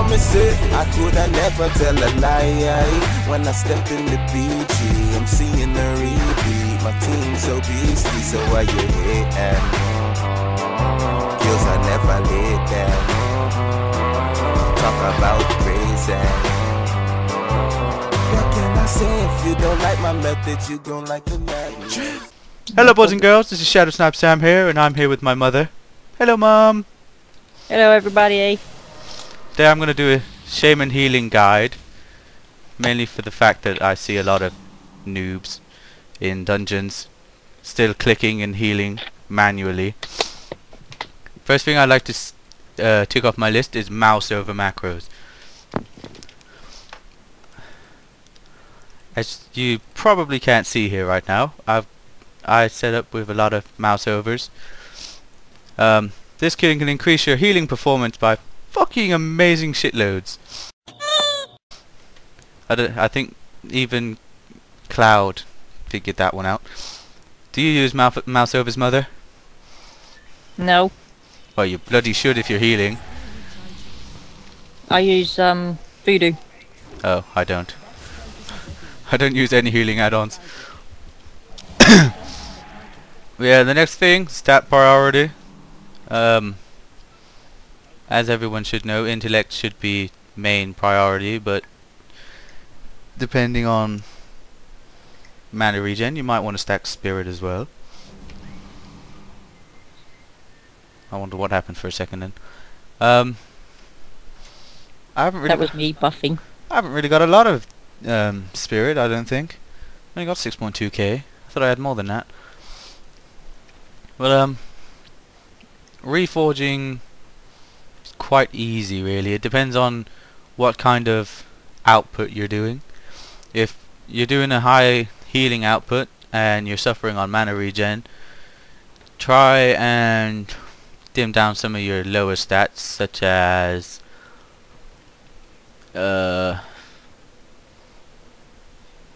promise it, I coulda never tell a lie. When I stepped in the BG, I'm seeing the repeat. My team so beastly, so why you hating? Kills I never laid down. Talk about crazy. What can I say? If you don't like my methods, you gon' like the madness. Hello boys and girls, this is ShadowSnipezSam here, and I'm here with my mother. Hello Mom! Hello everybody. Today I'm going to do a Shaman healing guide, mainly for the fact that I see a lot of noobs in dungeons still clicking and healing manually. First thing I'd like to tick off my list is mouse over macros. As you probably can't see here right now, I set up with a lot of mouse overs. This can increase your healing performance by fucking amazing shitloads. I think even Cloud figured that one out. Do you use mouse overs, Mother? No. Well, you bloody should if you're healing. I use voodoo. Oh, I don't. I don't use any healing add-ons. Yeah, the next thing, stat priority. As everyone should know, intellect should be main priority, but depending on mana regen, you might want to stack spirit as well. I wonder what happened for a second then. I haven't really. That was me buffing. I haven't really got a lot of spirit, I don't think. I only got 6.2k. I thought I had more than that. But reforging is quite easy really. It depends on what kind of output you're doing. If you're doing a high healing output and you're suffering on mana regen, try and dim down some of your lower stats, such as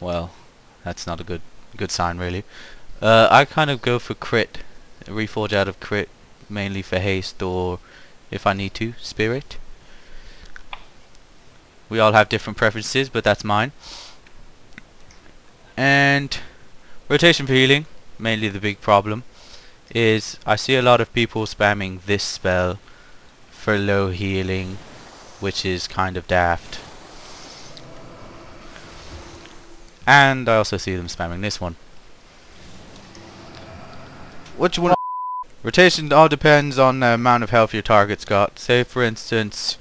well, that's not a good sign really. I kind of go for crit, reforge out of crit, mainly for haste, or if I need to, spirit. We all have different preferences, but that's mine. And rotation for healing, mainly the big problem, is I see a lot of people spamming this spell for low healing, which is kind of daft. And I also see them spamming this one. What you want? Rotation all depends on the amount of health your target's got. Say for instance,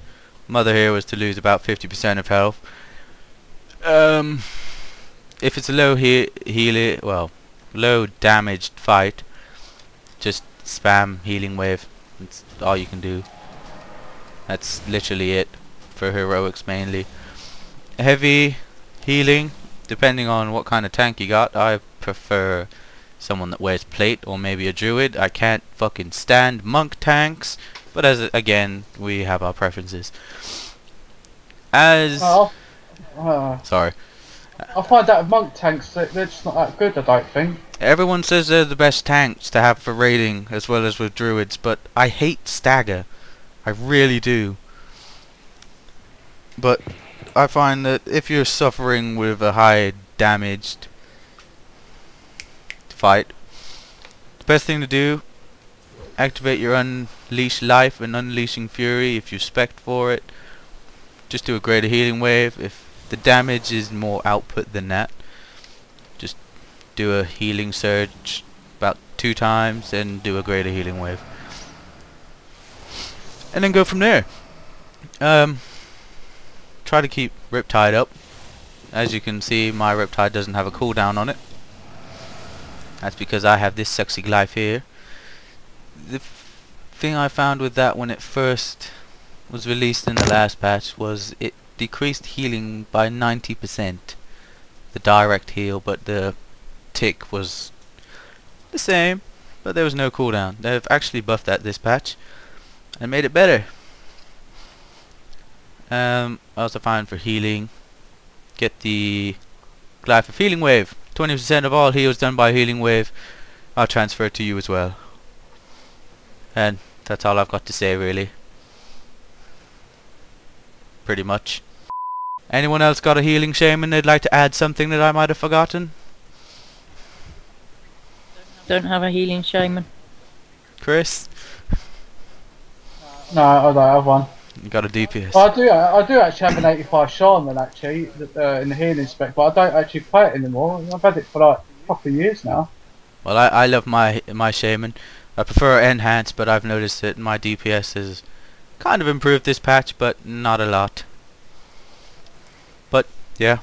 Mother here was to lose about 50% of health. If it's a low low damaged fight, just spam healing wave. That's all you can do. That's literally it for heroics mainly. Heavy healing, depending on what kind of tank you got. I prefer someone that wears plate, or maybe a druid. I can't fucking stand monk tanks, but again, we have our preferences. Sorry. I find out monk tanks, they're just not that good, I don't think. Everyone says they're the best tanks to have for raiding, as well as with druids, but I hate stagger. I really do. But I find that if you're suffering with a high damaged fight, the best thing to do, activate your Unleash Life and Unleashing Fury if you spec for it. Just do a greater healing wave. If the damage is more output than that, just do a healing surge about 2 times and do a greater healing wave, and then go from there. Try to keep Riptide up. As you can see, my Riptide doesn't have a cooldown on it. That's because I have this sexy glyph here. The thing I found with that when it first was released in the last patch was it decreased healing by 90%. The direct heal, but the tick was the same, but there was no cooldown. They've actually buffed that this patch and made it better. I also find for healing, get the Glyph of Healing Wave. 20% of all heals done by Healing Wave are transferred to you as well. And that's all I've got to say really. pretty much. Anyone else got a healing shaman they'd like to add something that I might have forgotten? Don't have a healing shaman. Chris? No, I don't have one. You got a DPS. Well, I do actually have an 85 Shaman actually in the healing spec, but I don't actually play it anymore. I've had it for like a couple of years now. Well, I love my shaman. I prefer enhanced, but I've noticed that my DPS has kind of improved this patch, but not a lot. But yeah,